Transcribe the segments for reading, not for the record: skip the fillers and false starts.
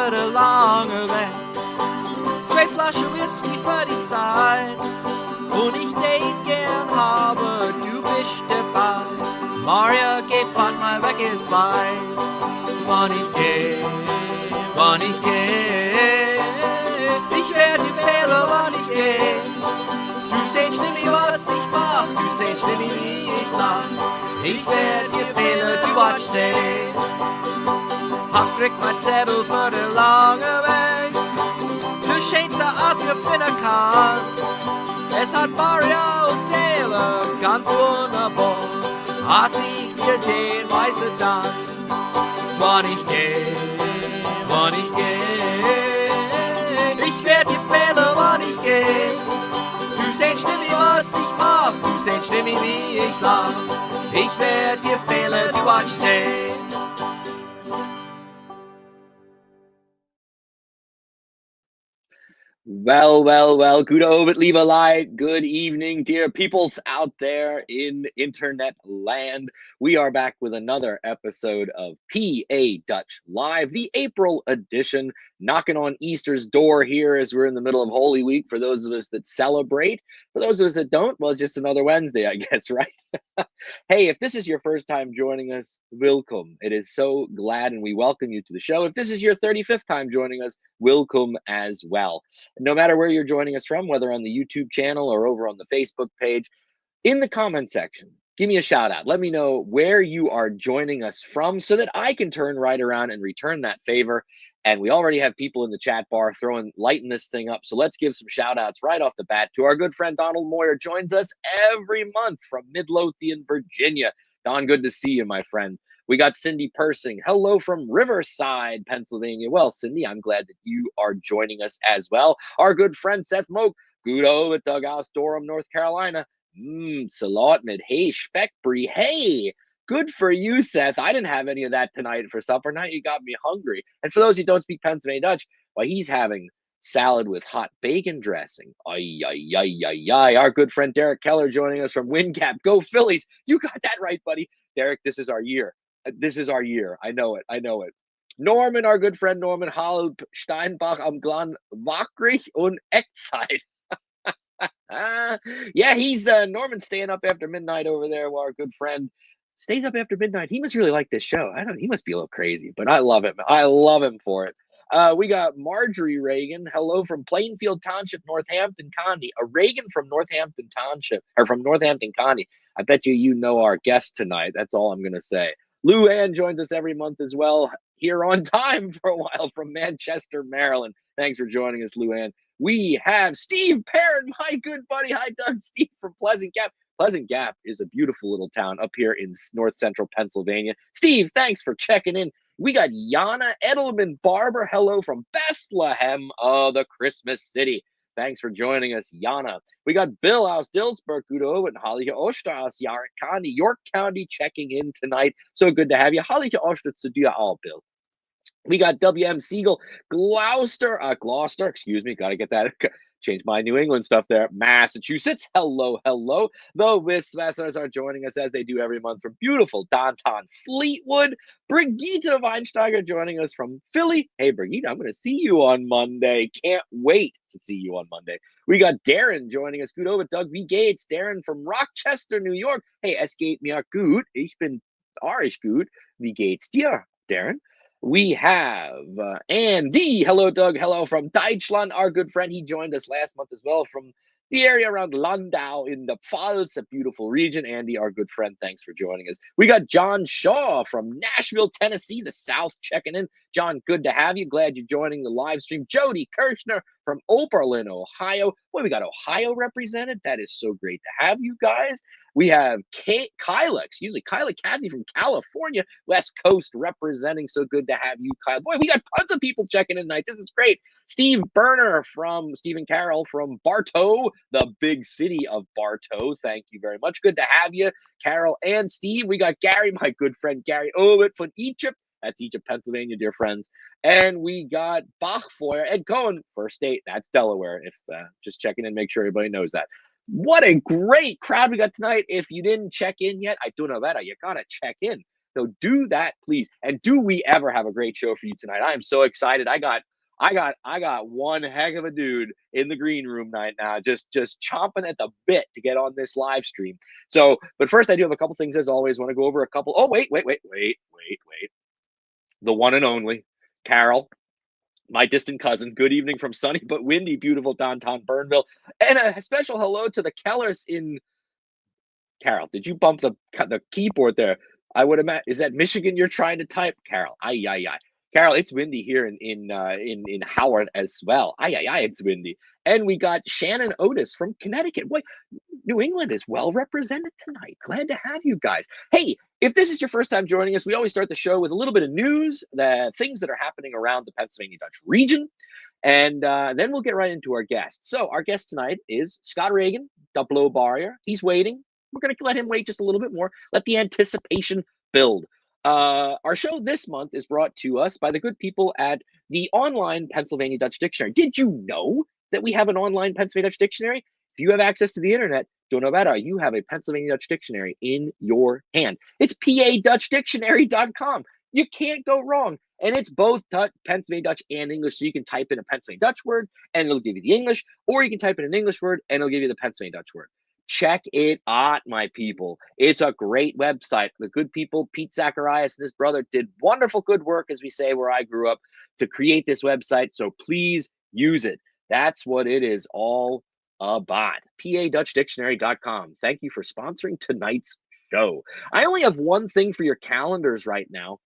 für die lange Weg. 2 Flaschen Whisky für die Zeit. Und ich date gern habe, du bist dabei. Maria geht, fahrt mal weg, ist weit. Wann ich geh, ich werd dir fehlen, wann ich geh. Du sehst nicht, was ich mach, du sehst nicht, wie ich lach. Ich werd dir fehlen, du watsch sehen. Hab kriegt mein Zettel für den langen Weg. Du scheinst da, als wir finden kann. Es hat Maria und Dale ganz wunderbar. Als ich dir den weißen dann, wann ich geh, ich werd dir fehlen, wann ich geh. Du sehst nicht, was ich mach, du sehst nicht, wie ich lach. Ich werd dir fehlen, du watch sehen. Well, good Obit, leave a light. Good evening, dear peoples out there in internet land. We are back with another episode of PA Dutch Live, the April edition, knocking on Easter's door here as we're in the middle of Holy Week. For those of us that celebrate, for those of us that don't, well, it's just another Wednesday, I guess, right? Hey, if this is your first time joining us, welcome. It is so glad and we welcome you to the show. If this is your 35th time joining us, welcome as well. No matter where you're joining us from, whether on the YouTube channel or over on the Facebook page, in the comment section, give me a shout out. Let me know where you are joining us from so that I can turn right around and return that favor. And we already have people in the chat bar lighting this thing up. So let's give some shout outs right off the bat to our good friend Donald Moyer. Joins us every month from Midlothian, Virginia. Don, good to see you, my friend. We got Cindy Persing. Hello from Riverside, Pennsylvania. Well, Cindy, I'm glad that you are joining us as well. Our good friend Seth Moak. Good over at Dughouse, Durham, North Carolina. Salat mit hey, Speckbrie. Hey, good for you, Seth. I didn't have any of that tonight for supper. Now you got me hungry. And for those who don't speak Pennsylvania Dutch, well, he's having salad with hot bacon dressing. Ay, ay, ay, ay, ay. Our good friend Derek Keller joining us from WinCap. Go Phillies. You got that right, buddy. Derek, this is our year. This is our year. I know it. Norman, our good friend Norman, Halb Steinbach am Glan Wackrich und Echtzeit. Yeah, he's Norman staying up after midnight over there while our good friend stays up after midnight. He must really like this show. He must be a little crazy, but I love him. I love him for it. We got Marjorie Reagan. Hello from Plainfield Township, Northampton County. A Reagan from Northampton Township, or from Northampton County. I bet you know our guest tonight. That's all I'm going to say. Lou Ann joins us every month as well, here on time for a while from Manchester, Maryland. Thanks for joining us, Lou Ann. We have Steve Perrin, my good buddy. Hi, Doug. Steve from Pleasant Gap. Pleasant Gap is a beautiful little town up here in north central Pennsylvania. Steve, thanks for checking in. We got Jana Edelman Barber. Hello from Bethlehem, the Christmas City. Thanks for joining us, Jana. We got Bill aus Dillsburg, Gudo, and Holly Oschdere aus York County checking in tonight. So good to have you. Holly Oschdere zu dir all, Bill. We got WM Siegel, Gloucester, excuse me, got to get that, change my New England stuff there, Massachusetts. Hello. The Wiswessers are joining us as they do every month from beautiful downtown Fleetwood. Brigitte Weinsteiger joining us from Philly. Hey, Brigitte, I'm going to see you on Monday. Can't wait to see you on Monday. We got Darren joining us. Good over Doug V. Gates. Darren from Rochester, New York. Hey, es geht mir gut. Ich bin arisch gut. Wie geht's dir, Darren? We have Andy. Hello, Doug. Hello from Deutschland. Our good friend. He joined us last month as well from the area around Landau in the Pfalz, a beautiful region. Andy, our good friend, thanks for joining us. We got John Shaw from Nashville, Tennessee, the South, checking in. John, good to have you. Glad you're joining the live stream. Jody Kirchner from Oberlin, Ohio. Boy, we got Ohio represented. That is so great to have you guys. We have Kyla Kathy from California, West Coast representing. So good to have you, Kyla. Boy, we got tons of people checking in tonight. This is great. Steve Carroll from Bartow, the big city of Bartow. Thank you very much. Good to have you, Carol and Steve. We got Gary, my good friend Gary Owit from Egypt. That's Egypt, Pennsylvania, dear friends. And we got Bachfeuer, Ed Cohen, First State. That's Delaware. If just checking in, make sure everybody knows that. What a great crowd we got tonight. If you didn't check in yet, I don't know that. You got to check in. So do that, please. And do we ever have a great show for you tonight? I am so excited. I got one heck of a dude in the green room right now, just chomping at the bit to get on this live stream. So, but first, I do have a couple things as always. Want to go over a couple. Oh, wait. The one and only Carol, my distant cousin. Good evening from sunny but windy, beautiful downtown Burnville, and a special hello to the Kellers in. Carol, did you bump the keyboard there? I would imagine. Is that Michigan you're trying to type, Carol? Ay. Carol, it's windy here in Howard as well. Ay, it's windy. And we got Shannon Otis from Connecticut. Boy, New England is well represented tonight. Glad to have you guys. Hey, if this is your first time joining us, we always start the show with a little bit of news, the things that are happening around the Pennsylvania Dutch region. And then we'll get right into our guest. So our guest tonight is Scott Reagan, the Blohbariyer. He's waiting. We're going to let him wait just a little bit more. Let the anticipation build. Our show this month is brought to us by the good people at the online Pennsylvania Dutch Dictionary. Did you know that we have an online Pennsylvania Dutch Dictionary? If you have access to the internet, don't know about it, you have a Pennsylvania Dutch Dictionary in your hand. It's padutchdictionary.com. You can't go wrong. And it's both Pennsylvania Dutch and English. So you can type in a Pennsylvania Dutch word and it'll give you the English, or you can type in an English word and it'll give you the Pennsylvania Dutch word. Check it out, my people. It's a great website. The good people, Pete Zacharias and his brother, did wonderful good work, as we say, where I grew up, to create this website. So please use it. That's what it is all about. padutchdictionary.com. Thank you for sponsoring tonight's show. I only have one thing for your calendars right now,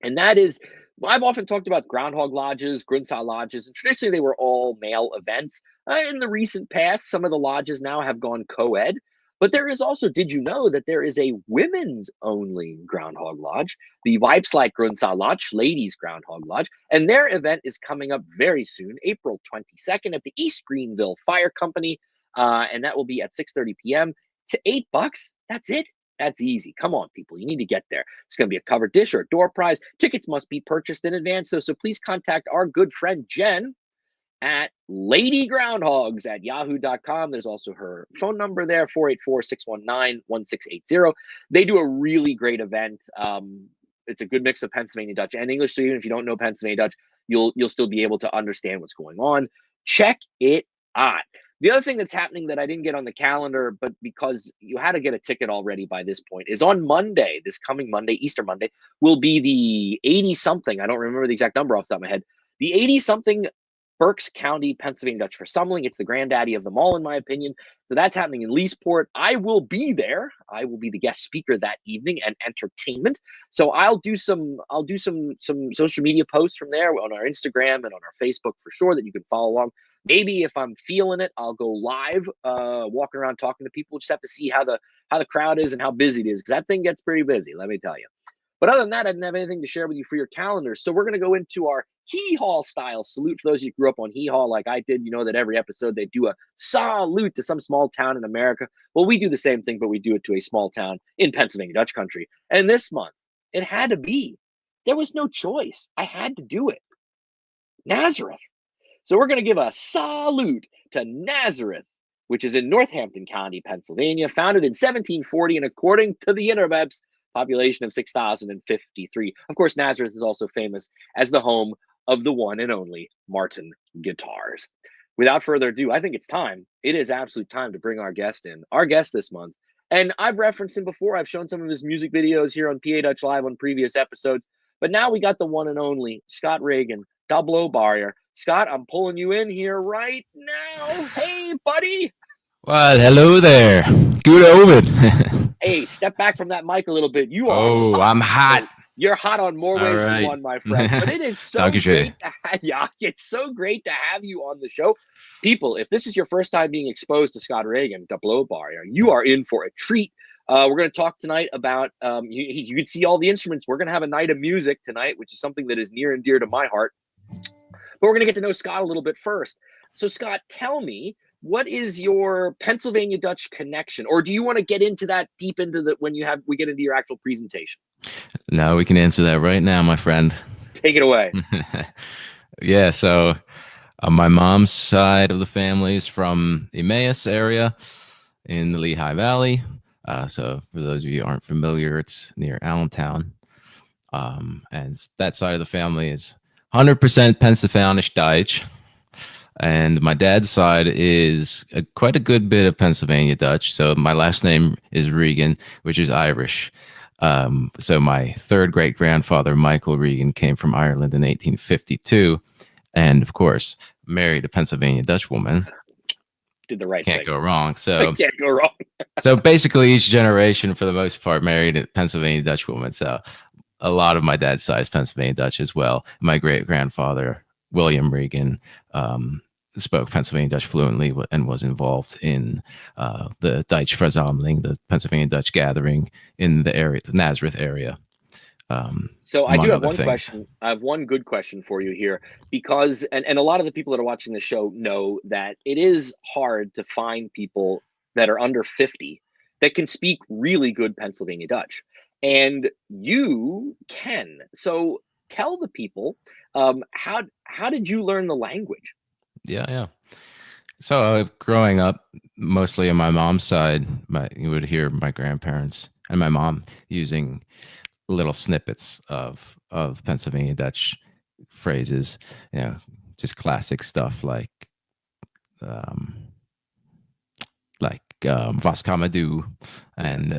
and that is, I've often talked about groundhog lodges, Grunzahl lodges, and traditionally they were all male events. In the recent past, some of the lodges now have gone co-ed, but there is also, did you know that there is a women's only groundhog lodge, the Weibsleich Grunzahl Lodge, Ladies Groundhog Lodge, and their event is coming up very soon, April 22nd at the East Greenville Fire Company, and that will be at 6:30 p.m. to $8. That's it. That's easy. Come on, people. You need to get there. It's going to be a covered dish or a door prize. Tickets must be purchased in advance. So please contact our good friend Jen at ladygroundhogs@yahoo.com. There's also her phone number there, 484-619-1680. They do a really great event. It's a good mix of Pennsylvania Dutch and English. So even if you don't know Pennsylvania Dutch, you'll still be able to understand what's going on. Check it out. The other thing that's happening that I didn't get on the calendar, but because you had to get a ticket already by this point, is on Monday, this coming Monday, Easter Monday, will be the 80-something, I don't remember the exact number off the top of my head, the 80-something Berks County Pennsylvania Dutch Versammling. It's the granddaddy of them all, in my opinion. So that's happening in Leesport. I will be there. I will be the guest speaker that evening and entertainment. So I'll do some social media posts from there on our Instagram and on our Facebook for sure that you can follow along. Maybe if I'm feeling it, I'll go live, walking around talking to people. Just have to see how the crowd is and how busy it is, because that thing gets pretty busy, let me tell you. But other than that, I didn't have anything to share with you for your calendars. So we're going to go into our hee-haw style salute. For those of you who grew up on hee-haw like I did, you know that every episode they do a salute to some small town in America. Well, we do the same thing, but we do it to a small town in Pennsylvania Dutch country. And this month, it had to be. There was no choice. I had to do it. Nazareth. So we're going to give a salute to Nazareth, which is in Northampton County, Pennsylvania, founded in 1740, and according to the interwebs, population of 6,053. Of course, Nazareth is also famous as the home of the one and only Martin Guitars. Without further ado, I think it's time. It is absolute time to bring our guest in. Our guest this month, and I've referenced him before. I've shown some of his music videos here on PA Dutch Live on previous episodes, but now we got the one and only Scott Reagan, the Blohbariyer. Scott, I'm pulling you in here right now. Hey, buddy. Well, hello there. Good over. Hey, step back from that mic a little bit. You are hot. I'm hot. You're hot on more ways than one, my friend. But it is so great to have, it's so great to have you on the show. People, if this is your first time being exposed to Scott Reagan, the Blohbariyer, you are in for a treat. We're going to talk tonight about, you can see all the instruments. We're going to have a night of music tonight, which is something that is near and dear to my heart. But we're going to get to know Scott a little bit first. So, Scott, tell me, what is your Pennsylvania Dutch connection? Or do you want to get into that deep into the when we get into your actual presentation? No, we can answer that right now, my friend. Take it away. Yeah, so my mom's side of the family is from Emmaus area in the Lehigh Valley. So for those of you who aren't familiar, it's near Allentown. And that side of the family is 100% Pennsylvanisch Deutsch. And my dad's side is quite a good bit of Pennsylvania Dutch. So my last name is Reagan, which is Irish. So my third great grandfather, Michael Reagan, came from Ireland in 1852. And of course, married a Pennsylvania Dutch woman. Did the right Can't thing. go wrong. So Can't go wrong. so basically, each generation, for the most part, married a Pennsylvania Dutch woman. So a lot of my dad's side is Pennsylvania Dutch as well. My great grandfather, William Reagan, spoke Pennsylvania Dutch fluently and was involved in the Deutsche Versammlung, the Pennsylvania Dutch gathering in the area, the Nazareth area. So I do have one things. question. I have one good question for you here, because and a lot of the people that are watching the show know that it is hard to find people that are under 50 that can speak really good Pennsylvania Dutch, and you can. So tell the people, how did you learn the language? Yeah. So growing up, mostly on my mom's side, you would hear my grandparents and my mom using little snippets of Pennsylvania Dutch phrases, just classic stuff like "Was kann man do?" and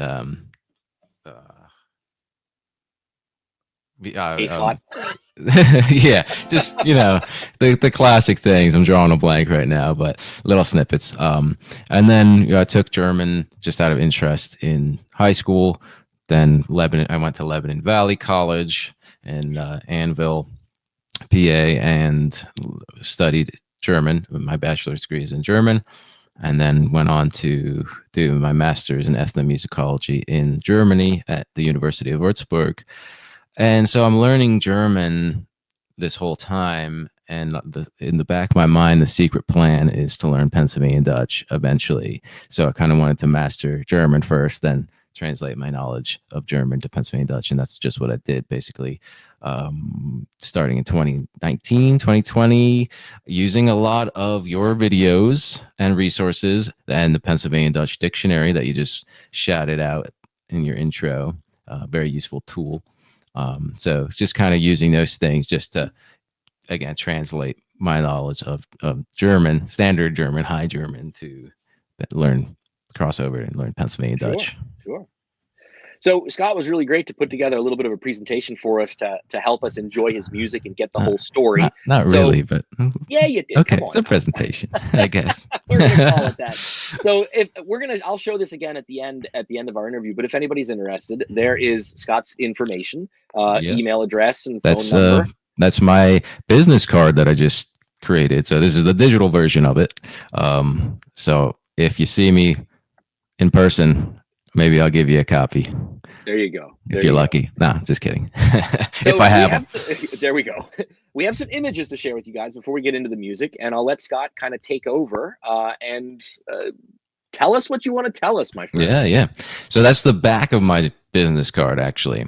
yeah, just the classic things. I'm drawing a blank right now, but little snippets. And then I took German just out of interest in high school. Then I went to Lebanon Valley College in Annville, PA, and studied German. My bachelor's degree is in German, and then went on to do my master's in ethnomusicology in Germany at the University of Würzburg. And so I'm learning German this whole time, and in the back of my mind, the secret plan is to learn Pennsylvania Dutch eventually. So I kind of wanted to master German first, then translate my knowledge of German to Pennsylvania Dutch, and that's just what I did, basically, starting in 2019, 2020, using a lot of your videos and resources and the Pennsylvania Dutch dictionary that you just shouted out in your intro. Very useful tool. So it's just kind of using those things just to, again, translate my knowledge of German, standard German, high German, to cross over and learn Pennsylvania Dutch. Sure. So Scott was really great to put together a little bit of a presentation for us to help us enjoy his music and get the whole story. Not really, but yeah, you did. Okay, it's a presentation, I guess. We're gonna call it that. So I'll show this again at the end of our interview. But if anybody's interested, there is Scott's information, email address, and phone number. That's my business card that I just created. So this is the digital version of it. So if you see me in person, maybe I'll give you a copy. There you go. If you're lucky. No, just kidding. If I have them. There we go. We have some images to share with you guys before we get into the music, and I'll let Scott kind of take over and tell us what you want to tell us, my friend. Yeah. So that's the back of my business card, actually.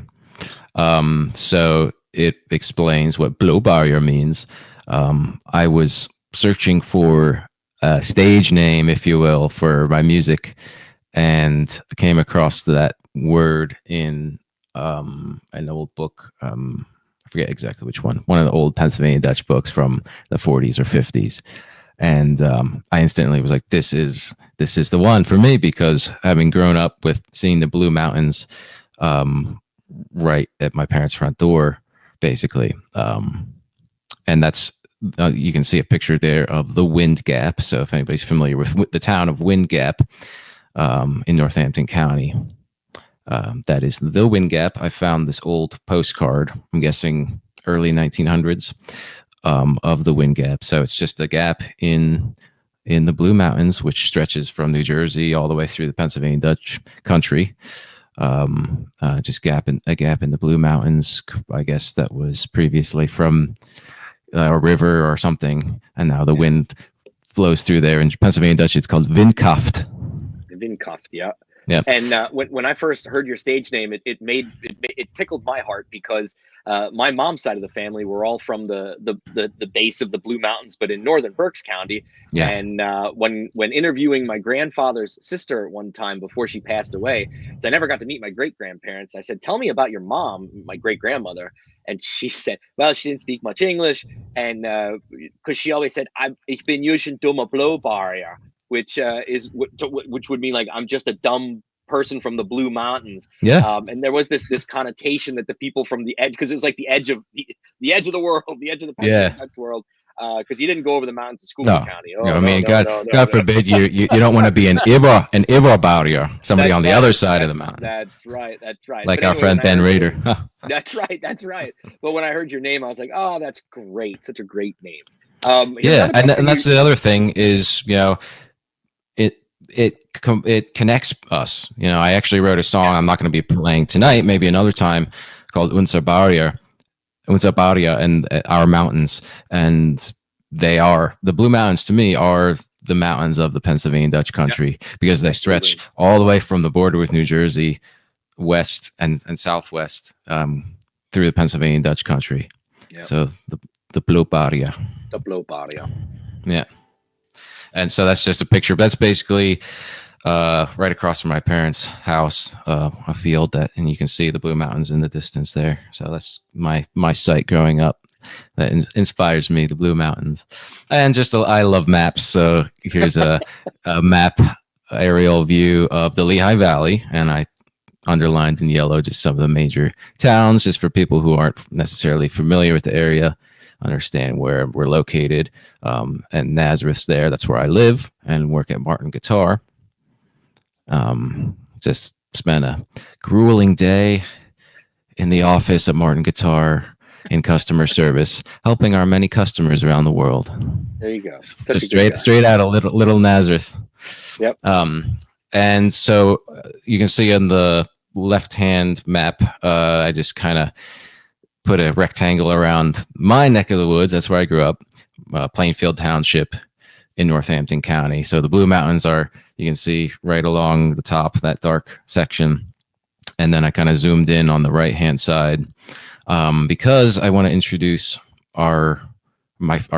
So it explains what Blohbariyer means. I was searching for a stage name, if you will, for my music, and came across that word in an old book. I forget exactly which one of the old Pennsylvania Dutch books from the 40s or 50s. And I instantly was like, this is the one for me, because having grown up with seeing the Blue Mountains right at my parents' front door, basically. And that's, you can see a picture there of the Wind Gap. So if anybody's familiar with the town of Wind Gap in Northampton County, that is the Wind Gap. I found this old postcard, I'm guessing early 1900s, of the Wind Gap. So it's just a gap in the Blue Mountains, which stretches from New Jersey all the way through the Pennsylvania Dutch country. Just a gap in the Blue Mountains. I guess that was previously from a river or something, and now the wind flows through there. In Pennsylvania Dutch, it's called windkracht. Windkracht, yeah. Yeah. And when I first heard your stage name, it tickled my heart because my mom's side of the family were all from the base of the Blue Mountains, but in northern Berks County. Yeah. And when interviewing my grandfather's sister one time before she passed away, so I never got to meet my great grandparents. I said, "Tell me about your mom, my great grandmother." And she said, well, she didn't speak much English, and because she always said, "Ich bin just ein dummer Blohbariyer," which would mean like I'm just a dumb person from the Blue Mountains. Yeah. And there was this connotation that the people from the edge, because it was like the edge of the edge of the world, the edge of the Pennsylvania Dutch world. Because you didn't go over the mountains to Schuylkill County. I mean, God forbid you don't want to be an Iverbarrier, somebody on the other side of the mountain. That's right. Like our friend Ben Rader. That's right. But when I heard your name, I was like, oh, that's great. Such a great name. And that's the other thing is, it connects us. I actually wrote a song I'm not going to be playing tonight, maybe another time, called Unser Barrier and Our Mountains. And the Blue Mountains to me are the mountains of the Pennsylvania Dutch country, because they stretch all the way from the border with New Jersey west and southwest through the Pennsylvania Dutch country. So the Blohbariyer. The Blohbariyer. Yeah. And so that's just a picture. That's basically right across from my parents' house, a field and you can see the Blue Mountains in the distance there. So that's my site growing up. That inspires me, the Blue Mountains. And I love maps. So here's a map aerial view of the Lehigh Valley. And I underlined in yellow just some of the major towns, just for people who aren't necessarily familiar with the area, understand where we're located. And Nazareth's there. That's where I live and work at Martin Guitar. Just spent a grueling day in the office at Martin Guitar in customer service, helping our many customers around the world. There you go. Just straight out of little Nazareth. Yep. And so you can see on the left-hand map, I just kind of put a rectangle around my neck of the woods. That's where I grew up, Plainfield Township in Northampton County. So the Blue Mountains you can see right along the top, that dark section. And then I kind of zoomed in on the right-hand side because I want to introduce our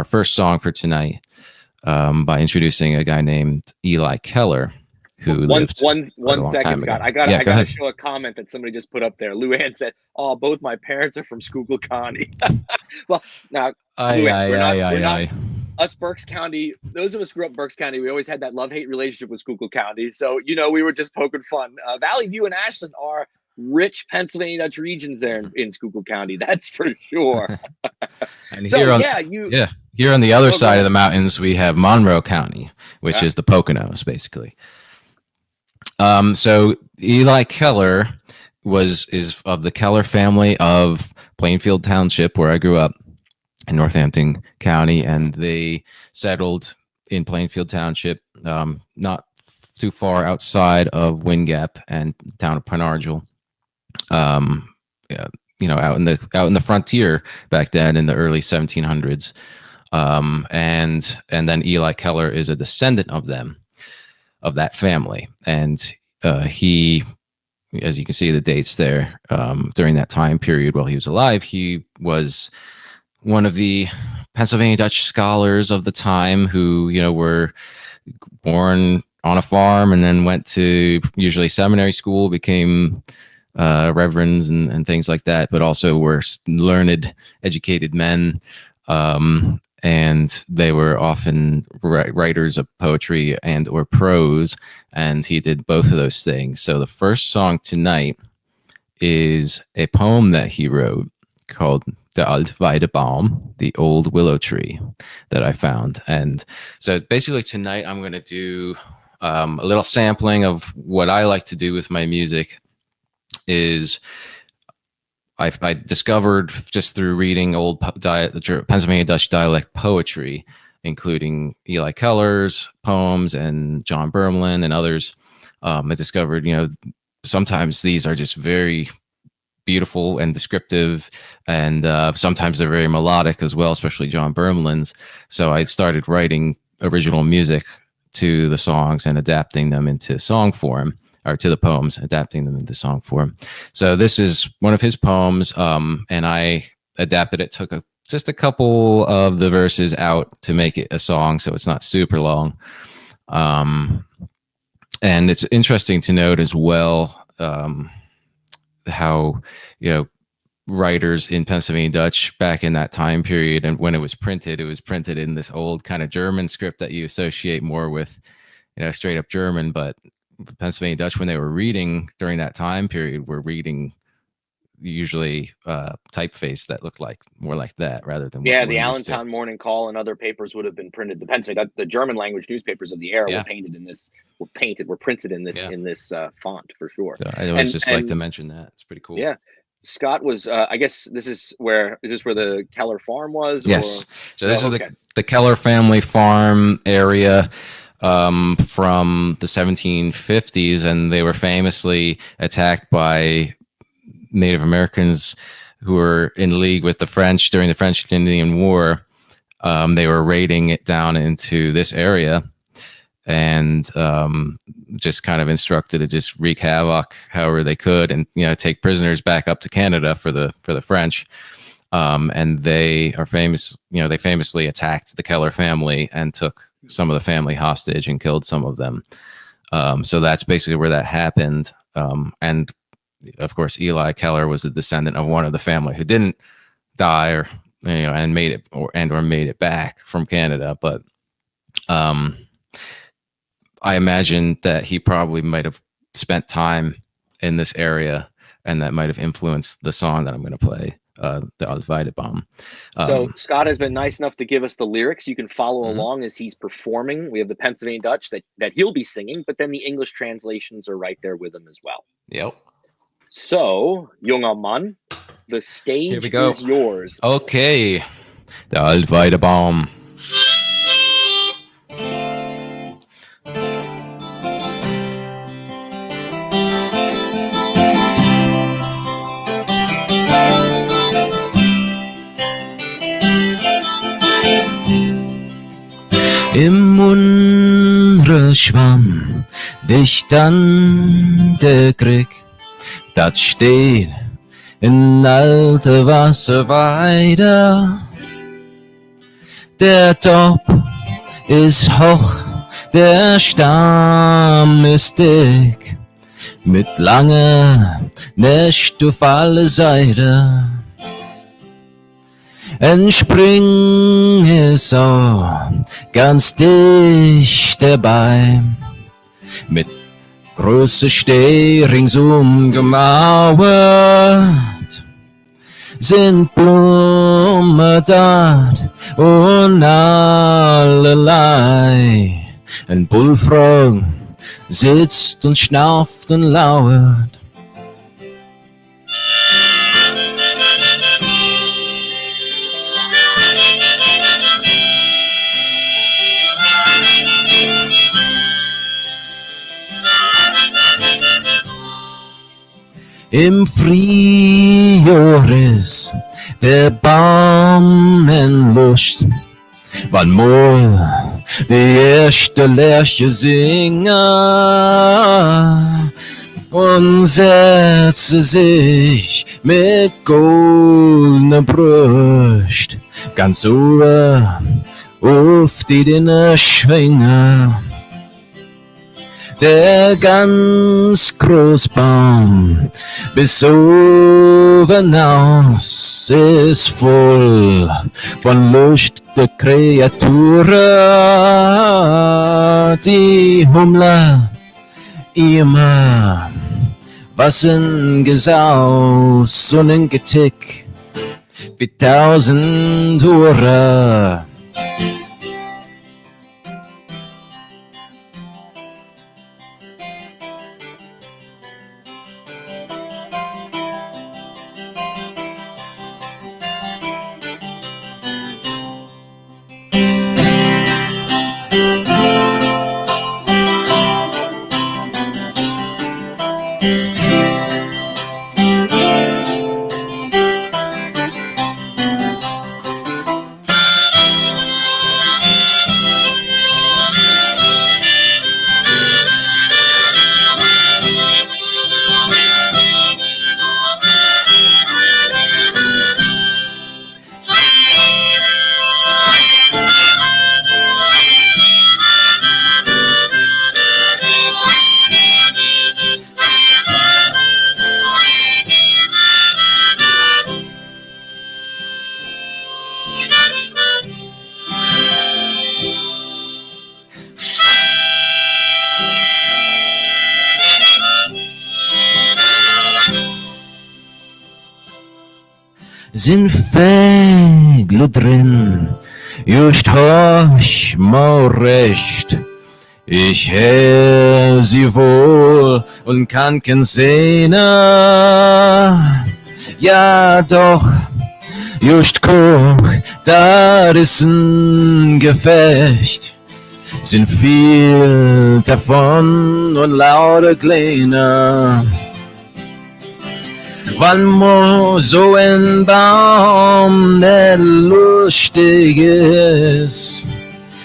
first song for tonight by introducing a guy named Eli Keller, who lived one a second, Scott. I gotta show a comment that somebody just put up there. Luann said, "Oh, both my parents are from Schuylkill County." Well, now we're not us Berks County. Those of us who grew up in Berks County, we always had that love-hate relationship with Schuylkill County. So we were just poking fun. Valley View and Ashland are rich Pennsylvania Dutch regions there in Schuylkill County. That's for sure. And here on the other side of the mountains, we have Monroe County, which is the Poconos, basically. So Eli Keller is of the Keller family of Plainfield Township, where I grew up in Northampton County, and they settled in Plainfield Township, not too far outside of Wind Gap and the town of Penargil. Out in the frontier back then in the early 1700s. And then Eli Keller is a descendant of that family. And he, as you can see the dates there, during that time period while he was alive, he was one of the Pennsylvania Dutch scholars of the time who, were born on a farm and then went to usually seminary school, became reverends and things like that, but also were learned, educated men. And they were often writers of poetry and or prose, and he did both of those things. So the first song tonight is a poem that he wrote called Der Alte Weidebaum, the Old Willow Tree, that I found. And so basically tonight I'm going to do a little sampling of what I like to do with my music. Is I discovered just through reading old Pennsylvania Dutch dialect poetry, including Eli Keller's poems and John Bermelin and others. I discovered, sometimes these are just very beautiful and descriptive, and sometimes they're very melodic as well, especially John Bermelin's. So I started writing original music to the songs and adapting them into song form. or to the poems, adapting them into song form. So this is one of his poems, and I adapted it, took just a couple of the verses out to make it a song, so it's not super long. And it's interesting to note as well how, writers in Pennsylvania Dutch back in that time period, and when it was printed in this old kind of German script that you associate more with, straight up German. But Pennsylvania Dutch, when they were reading during that time period, were reading usually typeface that looked more like that rather than the Allentown Morning Call and other papers would have been printed. The German language newspapers of the era were printed in this in this font for sure. So I always like to mention that. It's pretty cool. Yeah. Scott was I guess is this where the Keller farm was? Yes. So this is the Keller family farm area from the 1750s, and they were famously attacked by Native Americans who were in league with the French during the French Indian War. They were raiding it down into this area, and just kind of instructed to just wreak havoc however they could, and take prisoners back up to Canada for the French. And they are famous. They famously attacked the Keller family and took some of the family hostage and killed some of them. So that's basically where that happened. And of course, Eli Keller was a descendant of one of the family who didn't die, or and made it or made it back from Canada. But I imagine that he probably might have spent time in this area, and that might have influenced the song that I'm going to play, the Altweidebaum. So Scott has been nice enough to give us the lyrics. You can follow along as he's performing. We have the Pennsylvania Dutch that he'll be singing, but then the English translations are right there with him as well. Yep. So, junger Mann, the stage is yours. Okay. Der Altweidebaum. Im Munre schwamm dicht an der Krieg. Dat steht in alte Wasserweide. Der Top ist hoch, der Stamm ist dick, mit lange Nächt auf alle Seite. Ein Spring ist auch ganz dicht dabei, mit große Steh ringsum gemauert, sind Blumen dort und allerlei. Ein Bullfrog sitzt und schnauft und lauert. Im Frühjahr ist der Baum in Lust, wann mal die erste Lerche singen und setze sich mit goldener Brust ganz oben auf die Dinne schwingen. Der ganz große Baum bis oben aus ist voll von Lust der Kreaturen, die Hummler immer was ein Gesaus und ein Getick wie 1000 Uhren. sind Fägel drin, just horch mal recht. Ich hör sie wohl und kann kein sehen. Ja doch, just guck, da ist ein Gefecht. Sind viel davon und lauter Kleiner. Wann muss so ein Baum, der lustig ist,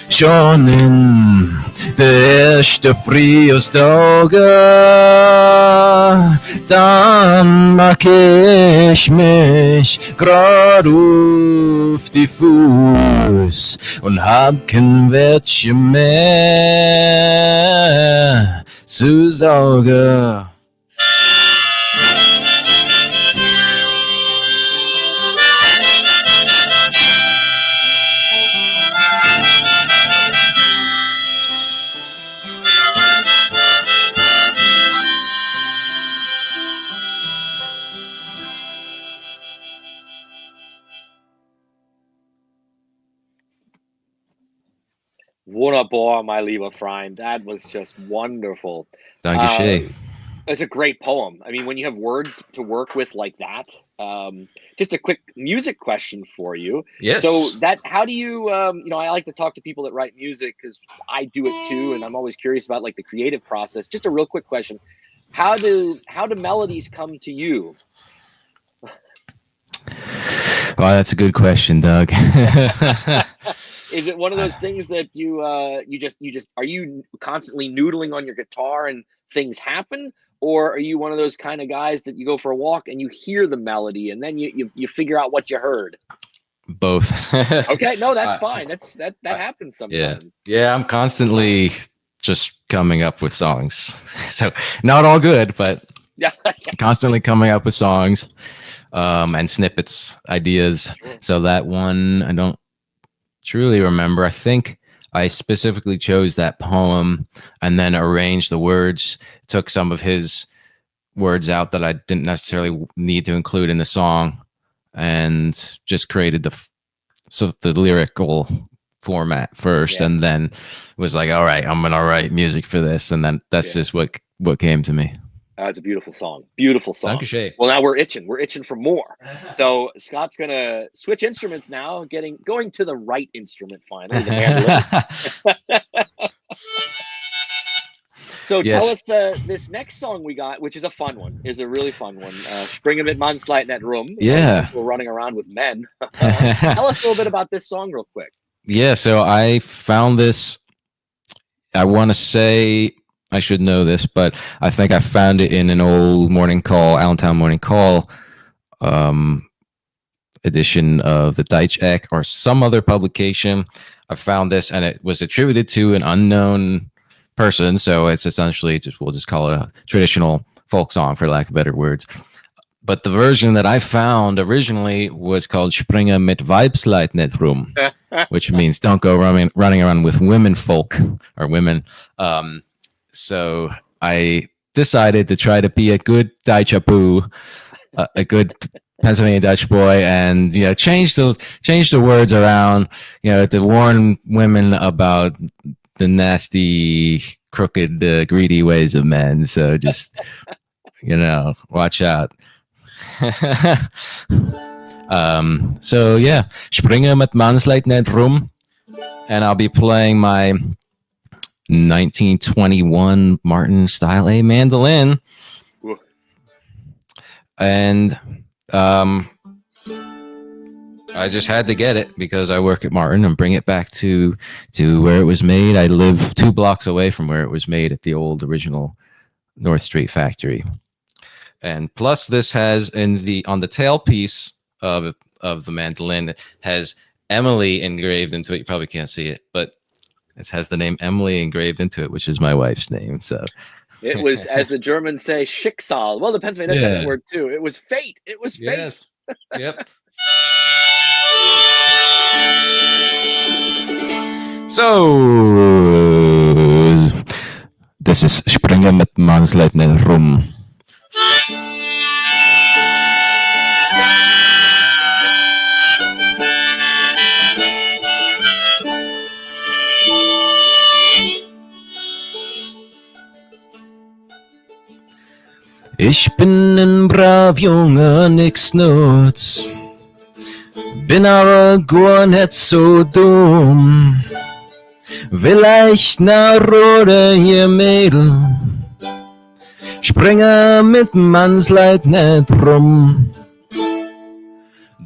schon in der erste Frühjahrstage, dann mag ich mich grad auf die Fuß und hab kein Wörtchen mehr zu sagen. Wunderbar, my lieber Freund. That was just wonderful. Dankeschön. It's a great poem. I mean, when you have words to work with like that, just a quick music question for you. Yes. So how do you, I like to talk to people that write music because I do it too. And I'm always curious about like the creative process. Just a real quick question. How do melodies come to you? Well, that's a good question, Doug. Is it one of those things that you just are you constantly noodling on your guitar and things happen? Or are you one of those kind of guys that you go for a walk and you hear the melody and then you figure out what you heard? Both. Okay, no, that's fine. That happens sometimes. Yeah, I'm constantly just coming up with songs. So not all good, but Yeah. constantly coming up with songs and snippets, ideas. Sure. So that one I don't truly remember. I think I specifically chose that poem and then arranged the words, took some of his words out that I didn't necessarily need to include in the song, and just created the lyrical format first, and then was like, all right, I'm gonna write music for this, and then that's just what came to me. It's a beautiful song. Beautiful song. Dankeschön. Well, now we're itching for more. So Scott's gonna switch instruments now, going to the right instrument finally. The mandolin. So tell us this next song we got, which is a fun one, is a really fun one. Springen mit Mannsleitnet Rum. Yeah. We're running around with men. Tell us a little bit about this song real quick. Yeah, so I found this, I want to say, I should know this, but I think I found it in an old Morning Call, Allentown Morning Call edition of the Deutsche Eck or some other publication. I found this, and it was attributed to an unknown person, so it's essentially we'll just call it a traditional folk song, for lack of better words. But the version that I found originally was called Springen mit Weibsleitnet rum, which means don't go running around with women folk or women. So I decided to try to be a good Deutsche Boo, a good Pennsylvania Dutch boy, and change the words around, to warn women about the nasty, crooked, greedy ways of men. So just watch out. So yeah, Springen mit Mannsleitnet rum, and I'll be playing my 1921 Martin Style A mandolin. Ooh. And I just had to get it because I work at Martin and bring it back to where it was made. I live 2 blocks away from where it was made at the old original North Street factory. And plus, this has on the tailpiece of the mandolin, it has Emily engraved into it. You probably can't see it, but it has the name Emily engraved into it, which is my wife's name. So it was, as the Germans say, Schicksal. Well, the Pennsylvania Dutch have that word too. It was fate. It was fate. Yes. Yep. So this is Springen mit Mannsleitnet rum. Ich bin ein brav Junge, nix nutz. Bin aber gar nicht so dumm. Vielleicht na Rode hier Mädel. Springe mit Mannsleid nicht rum.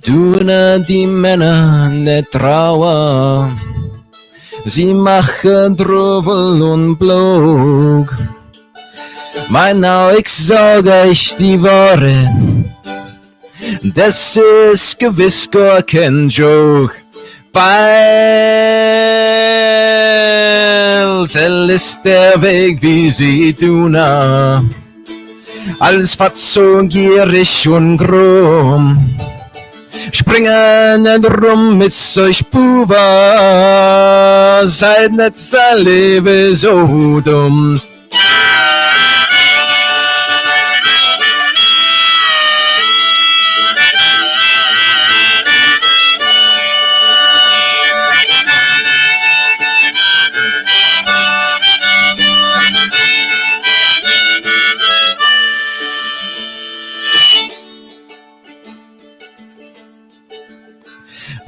Du na die Männer nicht trauer. Sie machen Drübel und Blog. Mein ich sag euch die Worte. Das ist gewiss gar kein Joke. Weil sel ist der Weg, wie sie tun. Alles was so gierig und krumm. Springen nicht rum mit solch Buber. Seid nicht sein Leben so dumm.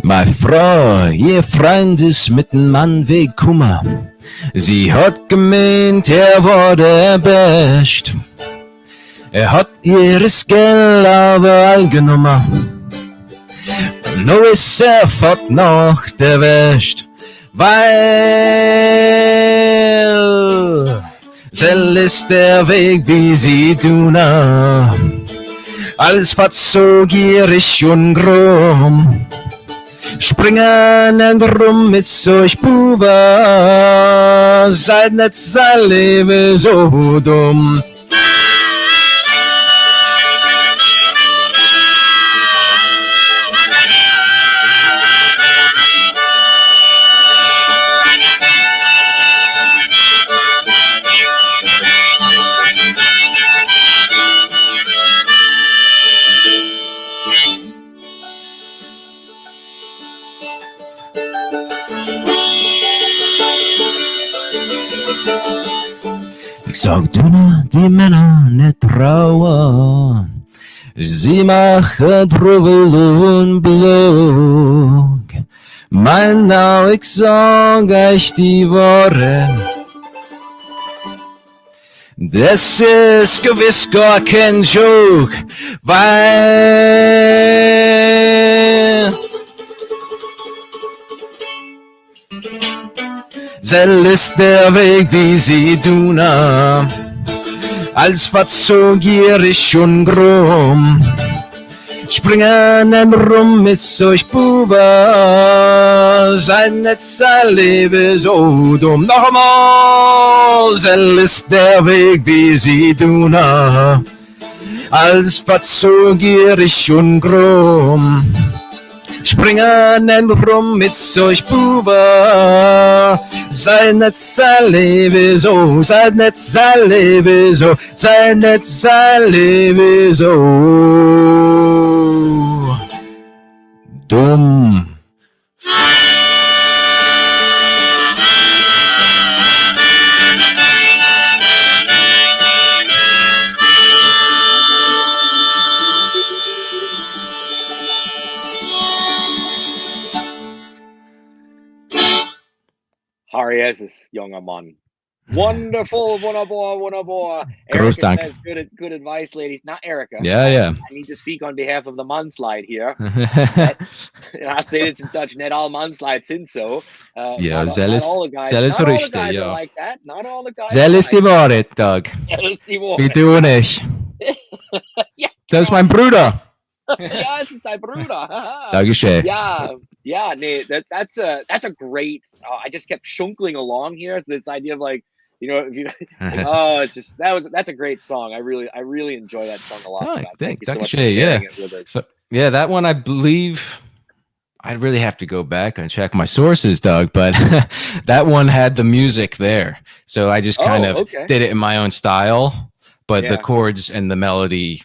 Meine Frau, ihr Freund ist mit dem Mann wegen Kummer. Sie hat gemeint, er wurde erbäscht. Er hat ihres Geld aber all genommen. Nur ist er fort noch der Wäscht. Weil sel ist der Weg, wie sie tun. Alles was so gierig und krumm. Springen und rum mit solch Buber. Seid nicht sein Leben so dumm. Ich sag du nur, die Männer nicht trauern. Sie machen Trubel und Blog. Mein ich sag euch die Worte. Das ist gewiss gar kein Joke, weil sel ist der Weg, wie sie tun. Als was so gierig und krumm. Springen rum mit solch Buber. Seid nicht sein Leben so dumm. Noch einmal, sel ist der Weg, wie sie tun. Als was so gierig und krumm. Springen rum mit solch Buber. Seid nicht sein Leben so, seid nicht sein Leben so, seid nicht sein Leben so dumm. Harriet, junger Mann. Wonderful, wunderbar. Groß Dank. Says good advice, ladies. Not Erica. Ja. I need to speak on behalf of the Mannslide here. I stated in Dutch, net all Mannslide sind so. Ja, not sel ist all the guys, richtig, not all the guys ja. are like that. Not all the guys. Sel ist die Wahrheit, Doug. Sel ist die Wie du nicht. Ja, Das ist mein Bruder. ja, es ist dein Bruder. Dankeschön. Yeah, nee, that's a great. I just kept shunkling along here. This idea of like, you know, if you, like, it's just that's a great song. I really enjoy that song a lot. Scott. Thank you so much for sharing it with us. So yeah, that one I believe. I'd really have to go back and check my sources, Doug, but that one had the music there, so I just kind of did it in my own style. But the chords and the melody,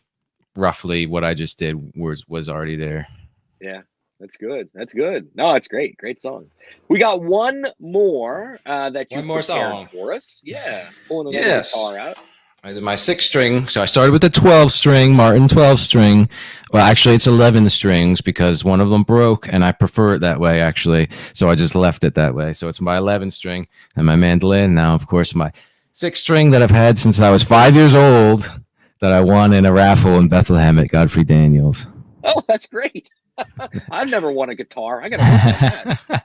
roughly what I just did, was already there. Yeah. That's good. No, it's great. Great song. We got one more that you prepared for us. Yeah. Pulling another guitar out. I did my 6-string. So I started with the 12-string, Martin 12-string. Well, actually, it's 11 strings because one of them broke, and I prefer it that way, actually. So I just left it that way. So it's my 11-string and my mandolin. Now, of course, my 6-string that I've had since I was 5 years old that I won in a raffle in Bethlehem at Godfrey Daniels. Oh, that's great. I've never won a guitar. I got to work on that.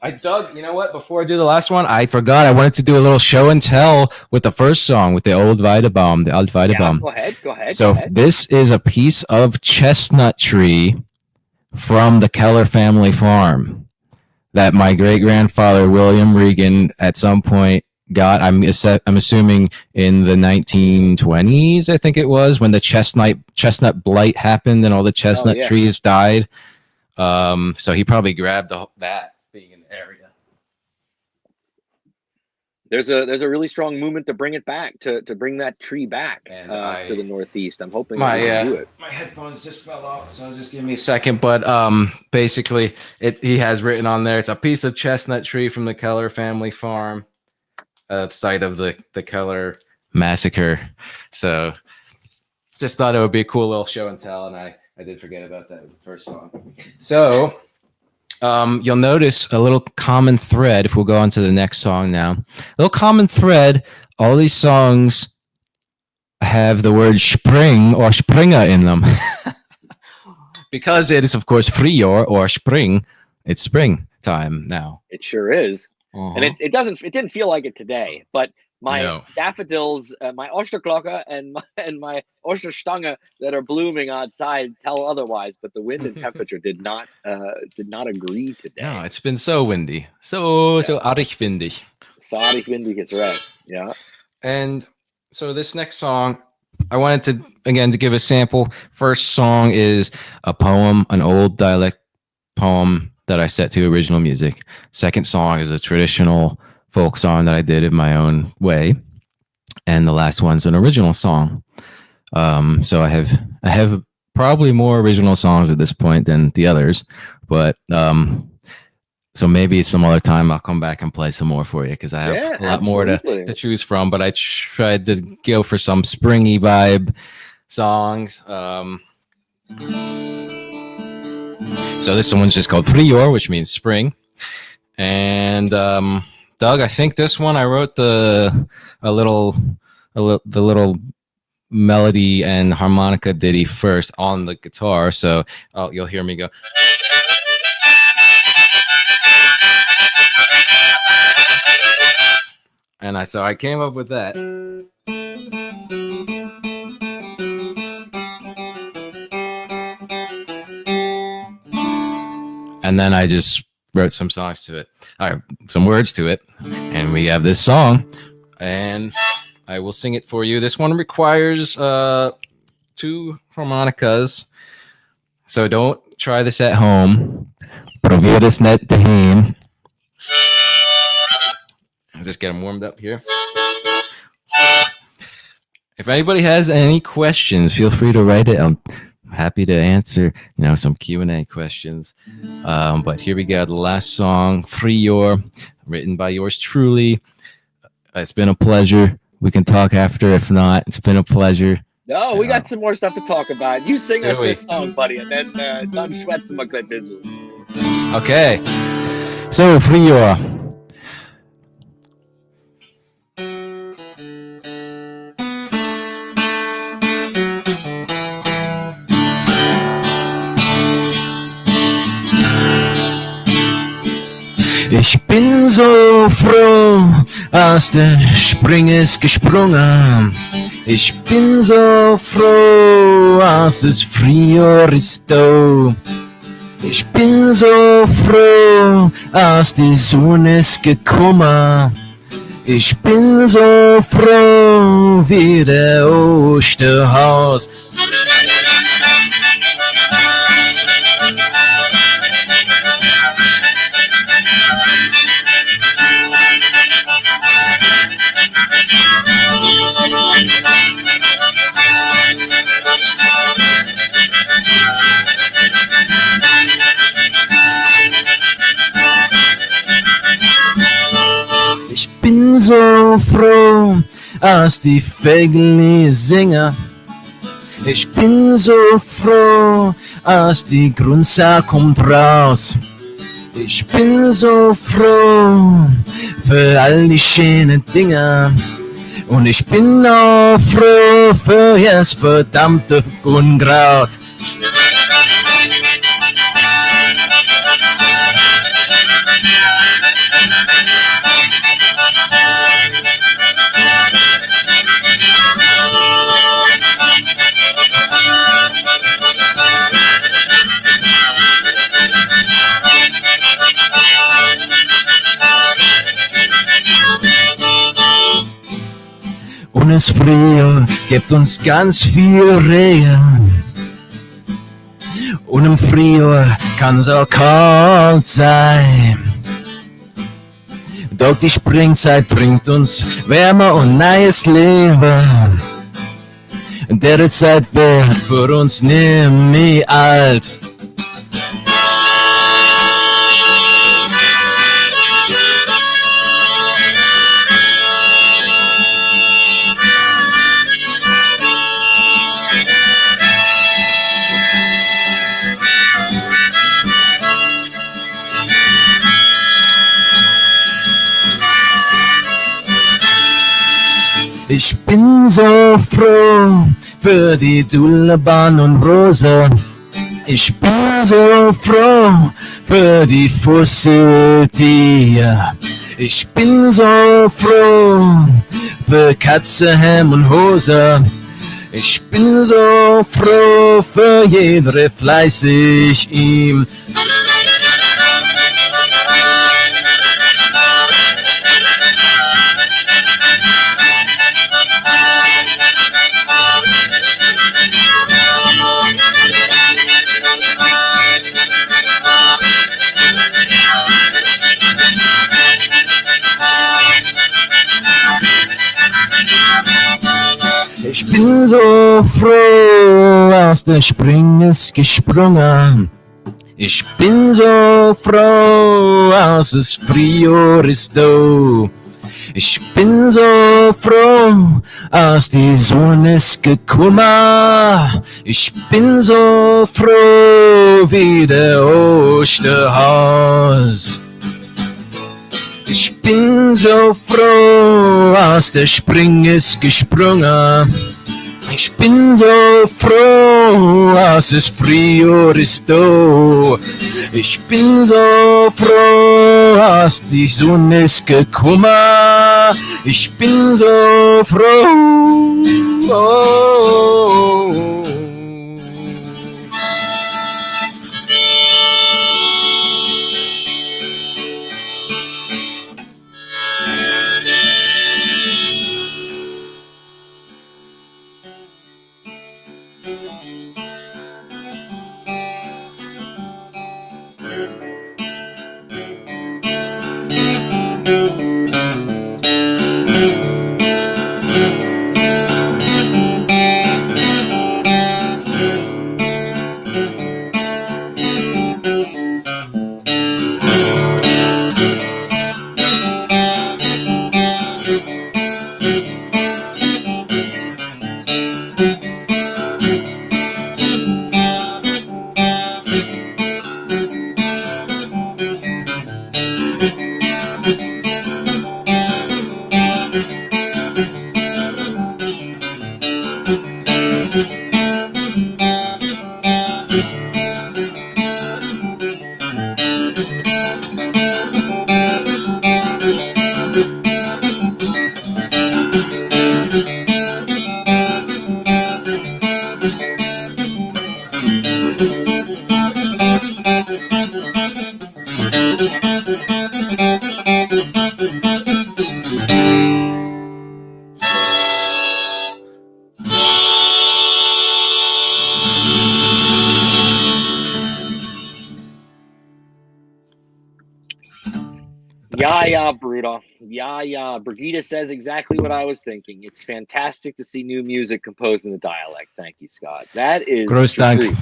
I dug, you know what? Before I do the last one, I forgot I wanted to do a little show and tell with the first song with the Old Weidebaum, the Alt Weidebaum. Yeah, go ahead. So this is a piece of chestnut tree from the Keller family farm that my great-grandfather, William Reagan, at some point got. I'm assuming in the 1920s, I think it was, when the chestnut blight happened and all the chestnut trees died. So he probably grabbed that. Being in the area, there's a really strong movement to bring it back, to bring that tree back to the Northeast. I'm hoping I can do it. My headphones just fell off, so just give me a second. But basically, he has written on there, it's a piece of chestnut tree from the Keller family farm, site of the Keller massacre. So just thought it would be a cool little show and tell, and I did forget about that with the first song. So you'll notice a little common thread if we'll go on to the next song now. A little common thread. All these songs have the word spring or springa in them. Because it is, of course, Frühjahr or spring. It's springtime now. It sure is. And it didn't feel like it today, but my daffodils, my Osterglocke and my Osterstange that are blooming outside tell otherwise. But the wind and temperature did not agree today. No, it's been so windy, so arg windig. So arg windig is right. Yeah. And so this next song, I wanted to give a sample. First song is a poem, an old dialect poem that I set to original music. Second song is a traditional folk song that I did in my own way, and the last one's an original song. So I have probably more original songs at this point than the others, but so maybe some other time I'll come back and play some more for you because I have a lot more to choose from. But I tried to go for some springy vibe songs. So this one's just called Frühjahr, which means spring, and Doug, I think this one I wrote the little melody and harmonica ditty first on the guitar, so you'll hear me go. And so I came up with that. And then I just wrote some songs to it, some words to it, and we have this song, and I will sing it for you. This one requires 2 harmonicas, so don't try this at home. Probeer this net daheem. I'll just get them warmed up here. If anybody has any questions, feel free to write it. I'm happy to answer, some Q&A questions. But here we go. The last song, Frühjahr, written by yours truly. It's been a pleasure. We can talk after. If not, it's been a pleasure. No, we got some more stuff to talk about. You sing us this song, buddy, and then done schwätzen wir gleich business. Okay. So, Frühjahr. Ich bin so froh, als der Spring ist gesprungen. Ich bin so froh, als es Frühjahr ist da. Ich bin so froh, als die Sonne ist gekommen. Ich bin so froh wie der Osterhaus. Ich bin so froh, als die Vögel singen. Ich bin so froh, als die Grundsau kommt raus. Ich bin so froh für all die schönen Dinge. Und ich bin auch froh für das verdammte Unkraut. Und es früher gibt uns ganz viel Regen. Und im Frühjahr kann es auch kalt sein. Doch die Springzeit bringt uns Wärme und neues Leben. Und der Zeit wird für uns nie mehr alt. Ich bin so froh für die Tulipan und Rosen. Ich bin so froh für die Fusseltiere. Ich bin so froh für Katze, Hemd und Hose. Ich bin so froh für jeder fleißig ihm. Ich bin so froh, aus der Spring ist gesprungen. Ich bin so froh, aus das Frühjahr ist da. Ich bin so froh, aus die Sonne ist gekommen. Ich bin so froh wie der Osterhaus. Ich bin so froh, aus der Spring ist gesprungen. Ich bin so froh, aus das Frühjahr ist da. Ich bin so froh, aus die Sonne ist gekommen. Ich bin so froh. Oh. Yeah, Brunner. Yeah. Brigitte says exactly what I was thinking. It's fantastic to see new music composed in the dialect. Thank you, Scott. That is Groß Dank. true.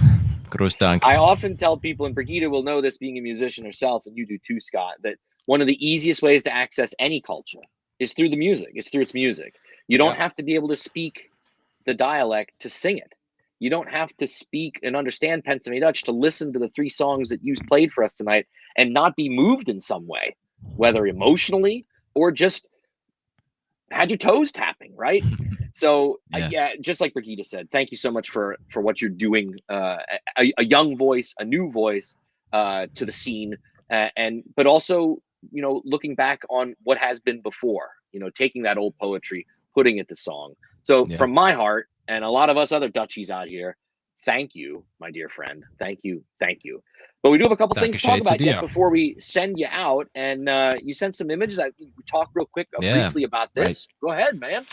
Groß Dank. I often tell people, and Brigitte will know this being a musician herself, and you do too, Scott, that one of the easiest ways to access any culture is through the music. It's through its music. You don't have to be able to speak the dialect to sing it. You don't have to speak and understand Pennsylvania Dutch to listen to the 3 songs that you played for us tonight and not be moved in some way, whether emotionally or just had your toes tapping, right? So just like Brigitte said, thank you so much for what you're doing. A young voice, a new voice to the scene, but also, you know, looking back on what has been before, you know, taking that old poetry, putting it to song. So from my heart and a lot of us other Dutchies out here, thank you, my dear friend. Thank you. But we do have a couple things to talk about yet before we send you out. And you sent some images. We talk real quick briefly about this. Go ahead, man.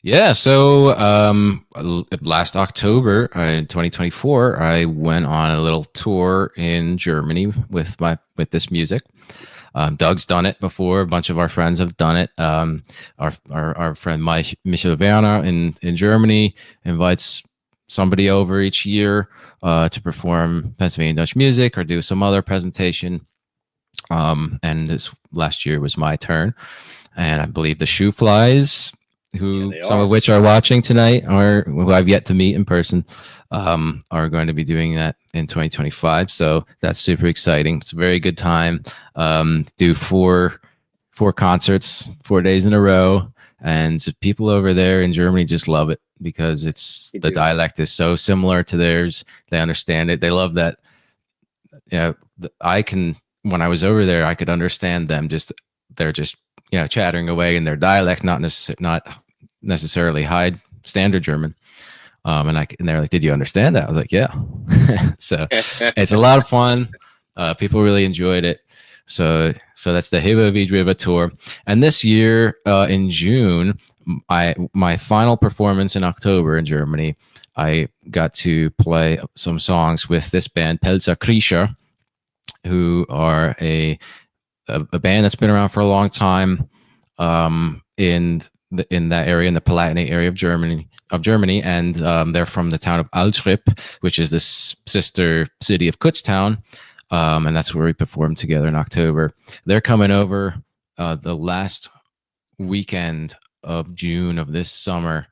Yeah. So last October in 2024, I went on a little tour in Germany with this music. Doug's done it before. A bunch of our friends have done it. Our friend Michael Werner in Germany invites somebody over each year to perform Pennsylvania Dutch music or do some other presentation. And this last year was my turn. And I believe the Shoe Flies, some of which are watching tonight, or who I've yet to meet in person, are going to be doing that in 2025. So that's super exciting. It's a very good time. Do four concerts, 4 days in a row. And people over there in Germany just love it because the dialect is so similar to theirs. They understand it. They love that. Yeah, when I was over there, I could understand them. They're just chattering away in their dialect, not necessarily high standard German. And they're like, "Did you understand that?" I was like, "Yeah." So it's a lot of fun. People really enjoyed it. So that's the Hiba Vidriva tour. And this year in June, my final performance in October in Germany, I got to play some songs with this band Pelzer Krischer, who are a band that's been around for a long time in that area, in the Palatinate area of Germany, and they're from the town of Altrip, which is this sister city of Kutztown. And that's where we performed together in October. They're coming over the last weekend of June of this summer,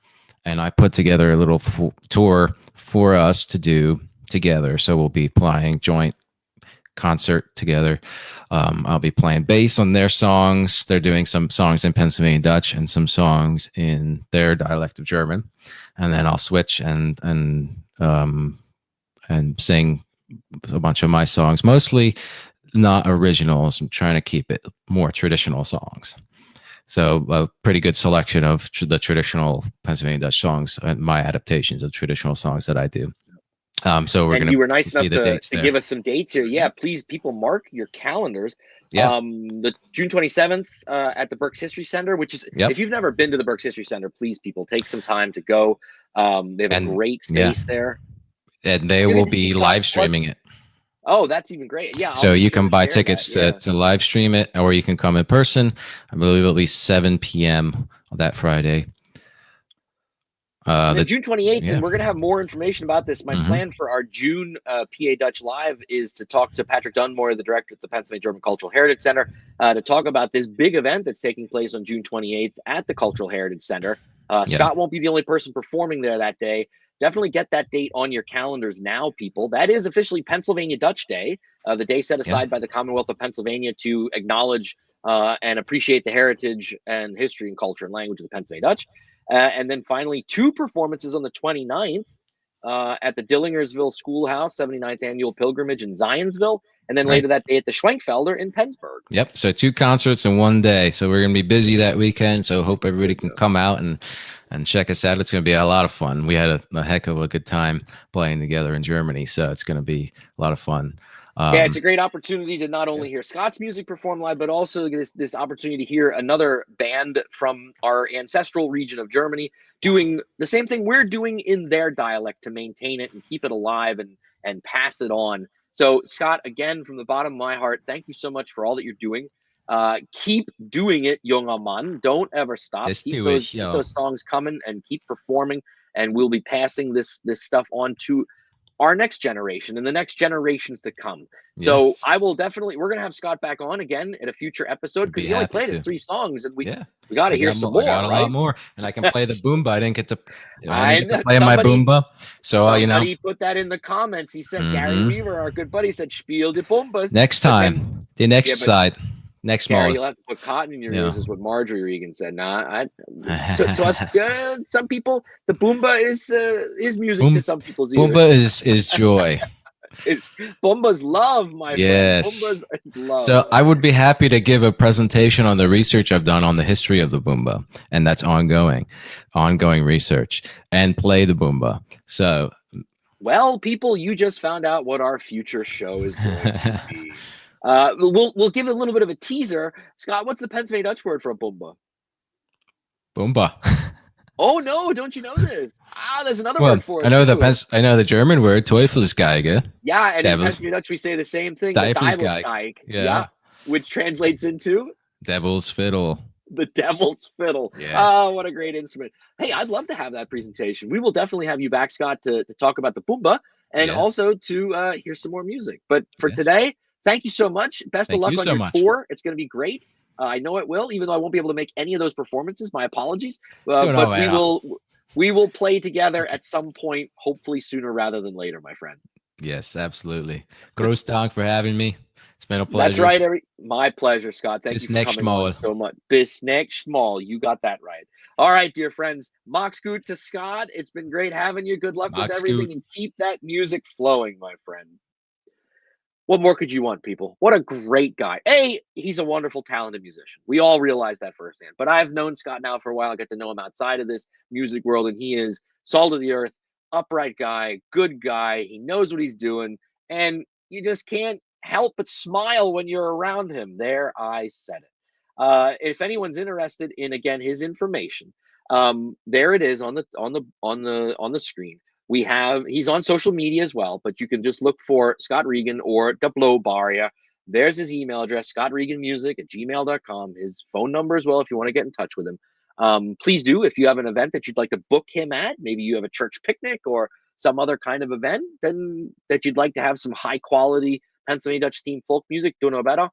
and I put together a little tour for us to do together. So we'll be playing joint concert together. I'll be playing bass on their songs. They're doing some songs in Pennsylvania Dutch and some songs in their dialect of German, and then I'll switch and sing a bunch of my songs, mostly not originals. I'm trying to keep it more traditional songs. So a pretty good selection of the traditional Pennsylvania Dutch songs and my adaptations of traditional songs that I do. So you were nice enough to give us some dates here. Yeah, please, people, mark your calendars. Yeah. The June 27th at the Berks History Center, which is, if you've never been to the Berks History Center, please, people, take some time to go. They have a great space there. And they will be live streaming it. Oh, that's even great. Yeah. So you can buy tickets to live stream it, or you can come in person. I believe it'll be 7 p.m. on that Friday. June 28th, and we're going to have more information about this. My plan for our June PA Dutch Live is to talk to Patrick Dunmore, the director at the Pennsylvania German Cultural Heritage Center, to talk about this big event that's taking place on June 28th at the Cultural Heritage Center. Scott won't be the only person performing there that day. Definitely get that date on your calendars now, people. That is officially Pennsylvania Dutch Day, the day set aside by the Commonwealth of Pennsylvania to acknowledge and appreciate the heritage and history and culture and language of the Pennsylvania Dutch. And then finally, 2 performances on the 29th at the Dillingersville Schoolhouse, 79th Annual Pilgrimage in Zionsville. And then later that day at the Schwenkfelder in Pennsburg. Yep. So 2 concerts in one day. So we're going to be busy that weekend. So hope everybody can come out and check us out. It's going to be a lot of fun. We had a heck of a good time playing together in Germany. So it's going to be a lot of fun. It's a great opportunity to not only hear Scott's music perform live, but also this opportunity to hear another band from our ancestral region of Germany doing the same thing we're doing in their dialect to maintain it and keep it alive and pass it on. So, Scott, again, from the bottom of my heart, thank you so much for all that you're doing. Keep doing it, junger Mann. Don't ever stop. Keep those songs coming and keep performing. And we'll be passing this stuff on to our next generation and the next generations to come. So Yes. I will definitely, we're going to have Scott back on again in a future episode I'd be because he only happy played his to. 3 songs and we Yeah. got to I hear got some mo- I more, got a right? lot more, and I can play the boomba. I didn't get to I know play my boomba, so somebody put that in the comments. He said, Gary Mhm. Weaver, our good buddy, said Spiel die Bombas. Next But then, time, the next yeah, but side, next Gary, mode. you'll have to put cotton in your Yeah. ears, is what Marjorie Reagan said. Nah, to us, some people, the boomba is music to some people's ears. Boomba is joy. It's Boomba's love, my friend. Yes. Boomba's is love. So I would be happy to give a presentation on the research I've done on the history of the boomba, and that's ongoing research, and play the boomba. So, well, people, you just found out what our future show is going to be. We'll give a little bit of a teaser. Scott, what's the Pennsylvania Dutch word for a boomba? boomba. Oh no, don't you know this? There's another Well, word for it. I know too. I know the German word Teufelsgeige. Yeah, and in Devil's- Pennsylvania Dutch we say the same thing. Teufelsgeige. Teufelsgeige. Yeah. Which translates into Devil's fiddle. the devil's fiddle. Yes. Oh, what a great instrument. Hey, I'd love to have that presentation. We will definitely have you back, Scott, to talk about the boomba and Yes. also to hear some more music. But for Yes. today, thank you so much. Best Thank of luck you on so your much. tour. It's going to be great. I know it will, even though I won't be able to make any of those performances. My apologies. Doing all But right. we will play together at some point, hopefully sooner rather than later, my friend. Yes, absolutely. Gross Dank for having me. It's been a pleasure. That's right. My pleasure, Scott. Thank Bis you for next coming on Mal. so much. Bis next Mal. You got that right. All right, dear friends. Mach's gut to Scott. It's been great having you. Good luck with Mach's everything gut. and keep that music flowing, my friend. What more could you want, people? What a great guy. He's a wonderful, talented musician. We all realize that firsthand. But I've known Scott now for a while. I get to know him outside of this music world, and he is salt of the earth, upright guy, good guy. He knows what he's doing, and you just can't help but smile when you're around him. There, I said it. If anyone's interested in again his information, there it is on the screen. He's on social media as well, but you can just look for Scott Reagan or the Blohbariyer. There's his email address, scottreaganmusic@gmail.com. His phone number as well if you want to get in touch with him. Please do, if you have an event that you'd like to book him at, maybe you have a church picnic or some other kind of event, then that you'd like to have some high quality Pennsylvania Dutch themed folk music, do know better,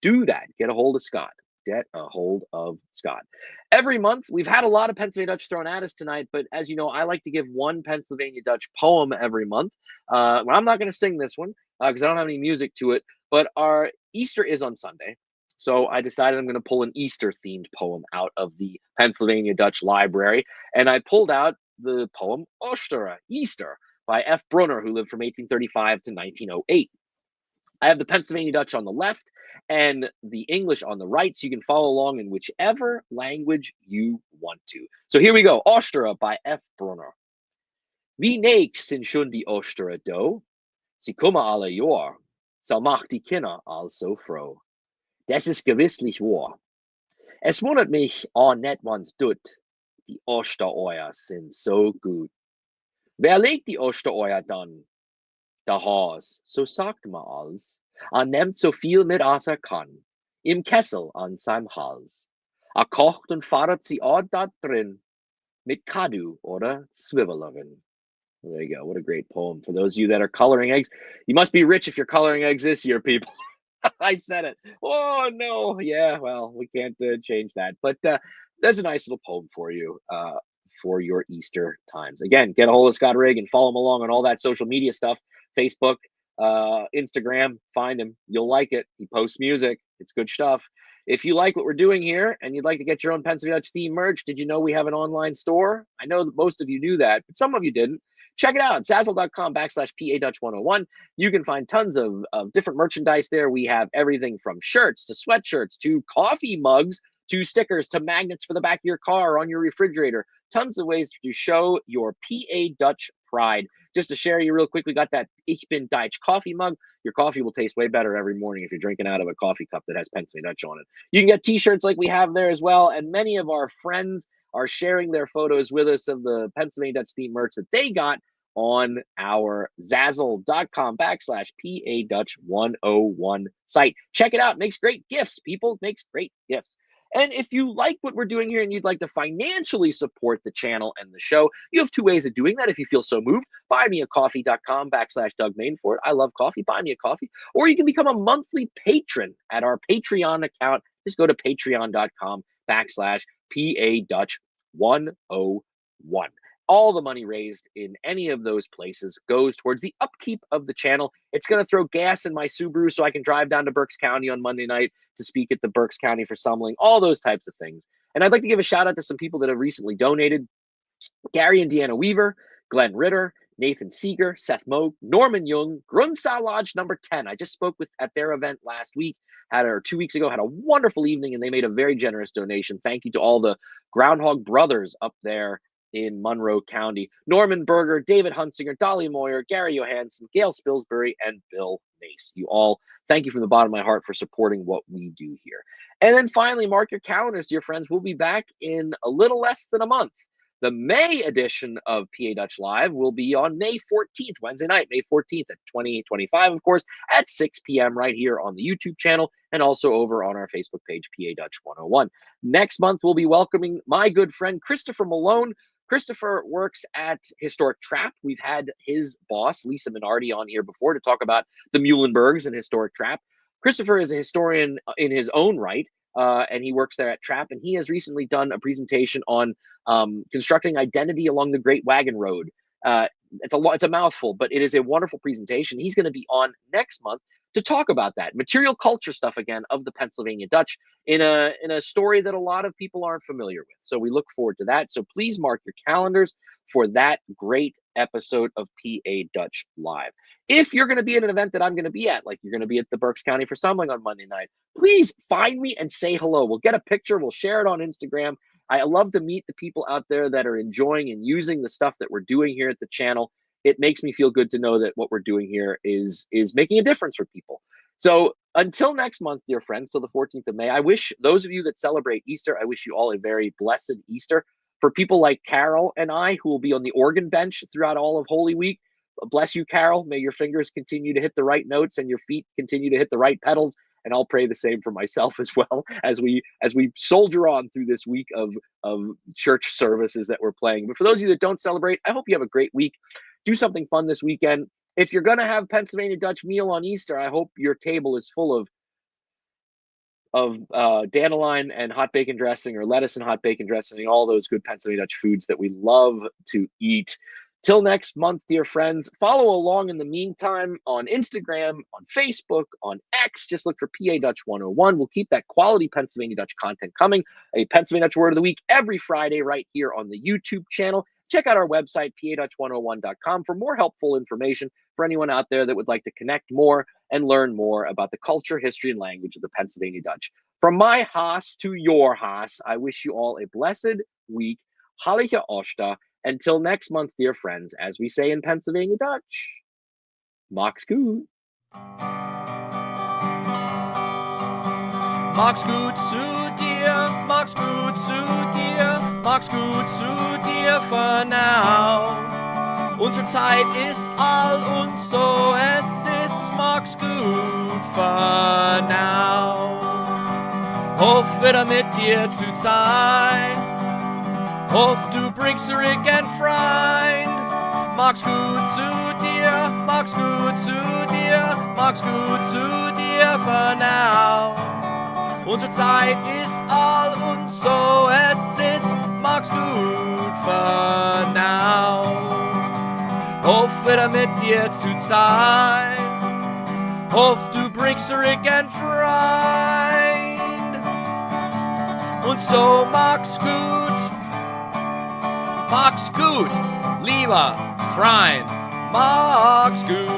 do that. Get a hold of Scott. Get a hold of Scott. Every month, we've had a lot of Pennsylvania Dutch thrown at us tonight, but as you know, I like to give one Pennsylvania Dutch poem every month. Well, I'm not going to sing this one because I don't have any music to it, but our Easter is on Sunday. So I decided I'm going to pull an Easter-themed poem out of the Pennsylvania Dutch Library, and I pulled out the poem Oschdere, Easter, by F. Brunner, who lived from 1835 to 1908. I have the Pennsylvania Dutch on the left and the English on the right, so you can follow along in whichever language you want to. So here we go. Oschdere by F. Brunner. Wie neig sind schon die Oschdere do? Sie kommen alle Jahr, so macht die Kinder also froh. Das ist gewisslich wahr. Es wundert mich net wann's tut, die Ostereier sind so gut. Wer legt die Ostereier dann? Der Haas, so sagt man als. Nimmt so viel mit als kann, im Kessel an seinem Hals. Kocht und fährt sie auch da drin, mit Kadu oder Zwiebeln. There you go. What a great poem. For those of you that are coloring eggs, you must be rich if you're coloring eggs this year, people. I said it. Oh, no. Yeah, well, we can't change that. But there's a nice little poem for you for your Easter times. Again, get a hold of Scott Reagan. Follow him along on all that social media stuff. Facebook, Instagram, find him. You'll like it. He posts music. It's good stuff. If you like what we're doing here and you'd like to get your own Pennsylvania Dutch theme merch, did you know we have an online store? I know that most of you knew that, but some of you didn't. Check it out, Zazzle.com/PA-Dutch101. You can find tons of different merchandise there. We have everything from shirts to sweatshirts to coffee mugs to stickers to magnets for the back of your car or on your refrigerator. Tons of ways to show your PA Dutch pride. Just to share you real quick, we got that Ich bin Deutsch coffee mug. Your coffee will taste way better every morning if you're drinking out of a coffee cup that has Pennsylvania Dutch on it. You can get t-shirts like we have there as well, and many of our friends are sharing their photos with us of the Pennsylvania Dutch theme merch that they got on our Zazzle.com/PA Dutch 101 site. Check it out. Makes great gifts, people. Makes great gifts. And if you like what we're doing here and you'd like to financially support the channel and the show, you have two ways of doing that if you feel so moved. Buymeacoffee.com/Doug Mainford. I love coffee. Buy me a coffee. Or you can become a monthly patron at our Patreon account. Just go to patreon.com/PADutch101. All the money raised in any of those places goes towards the upkeep of the channel. It's going to throw gas in my Subaru so I can drive down to Berks County on Monday night to speak at the Berks County for Sumling, all those types of things. And I'd like to give a shout out to some people that have recently donated. Gary and Deanna Weaver, Glenn Ritter, Nathan Seeger, Seth Moog, Norman Jung, Grunsa Lodge number 10. I just spoke with at their event last week, 2 weeks ago, had a wonderful evening, and they made a very generous donation. Thank you to all the Groundhog Brothers up there in Monroe County. Norman Berger, David Hunsinger, Dolly Moyer, Gary Johansson, Gail Spilsbury, and Bill Mace. You all, thank you from the bottom of my heart for supporting what we do here. And then finally, mark your calendars, dear friends. We'll be back in a little less than a month. The May edition of PA Dutch Live will be on May 14th, Wednesday night, May 14th at 2025, of course, at 6 p.m. right here on the YouTube channel and also over on our Facebook page, PA Dutch 101. Next month, we'll be welcoming my good friend, Christopher Malone. Christopher works at Historic Trap. We've had his boss, Lisa Minardi, on here before to talk about the Muhlenbergs and Historic Trap. Christopher is a historian in his own right, and he works there at Trap, and he has recently done a presentation on constructing identity along the Great Wagon Road. It's a mouthful, but it is a wonderful presentation. He's going to be on next month to talk about that material culture stuff again of the Pennsylvania Dutch in a story that a lot of people aren't familiar with. So we look forward to that. So please mark your calendars for that great episode of PA Dutch Live. If you're going to be at an event that I'm going to be at, like you're going to be at the Berks County for Sumling on Monday night, please find me and say hello. We'll get a picture. We'll share it on Instagram. I love to meet the people out there that are enjoying and using the stuff that we're doing here at the channel. It makes me feel good to know that what we're doing here is making a difference for people. So until next month, dear friends, till the 14th of May, I wish those of you that celebrate Easter, I wish you all a very blessed Easter. For people like Carol and I, who will be on the organ bench throughout all of Holy Week, bless you, Carol. May your fingers continue to hit the right notes and your feet continue to hit the right pedals. And I'll pray the same for myself as well as we soldier on through this week of church services that we're playing. But for those of you that don't celebrate, I hope you have a great week. Do something fun this weekend. If you're going to have Pennsylvania Dutch meal on Easter, I hope your table is full of dandelion and hot bacon dressing, or lettuce and hot bacon dressing, all those good Pennsylvania Dutch foods that we love to eat. Till next month, dear friends, follow along in the meantime on Instagram, on Facebook, on X. Just look for PA Dutch 101. We'll keep that quality Pennsylvania Dutch content coming. A Pennsylvania Dutch Word of the Week every Friday right here on the YouTube channel. Check out our website, padutch101.com, for more helpful information for anyone out there that would like to connect more and learn more about the culture, history, and language of the Pennsylvania Dutch. From my Haas to your Haas, I wish you all a blessed week. Heilige Oschdere. Until next month, dear friends, as we say in Pennsylvania Dutch, Max gut. Max gut zu dir, Max gut zu dir, Max gut zu dir für now. Unsere Zeit ist all und so es ist Max gut für now. Hoff wieder mit dir zu sein. Hoff, du bringst zurück ein Freund. Mag's gut zu dir, mag's gut zu dir, mag's gut zu dir für now. Unsere Zeit ist all und so es ist, mag's gut für now. Hoff, wieder mit dir zu sein. Hoff, du bringst zurück ein Freund. Und so mag's gut. Mag's gut, lieber Freund, mag's gut.